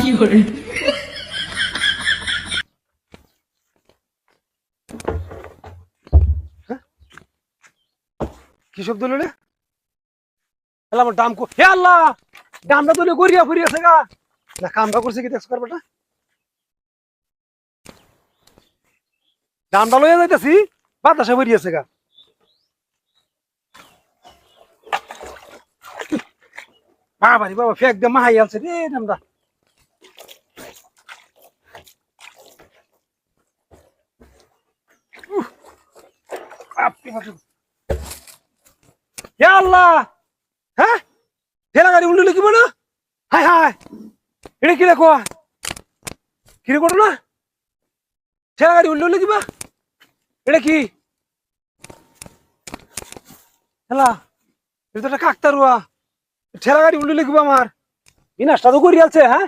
কি শব্দ হলো রে? আমার দাম হে আল্লাহ, দামটা তো গড়িয়া ফুরিয়েছে গা। না কামটা করছে কি দেখছ করবেটা? দামটা লইয়া যাইতেছি, বাতাসে ফুরিয়েছে গা। বাবারি বাবা, ফেক দিয়ে মাহাই আনছে রে দামটা। হে আল্লাহ, হ্যাঁ ঠেলা গাড়ি উল্টে লিখিব না? হাই হাই, এটা কি লেখো? কিরে করো না? ঠেলা গাড়ি উল্টে লিখিবা? এটা কি হেলা? এটা তো একটা কাকতারুয়া। ঠেলা গাড়ি উল্টে লিখিব আমার। বিনাশটা তো করি আছে। হ্যাঁ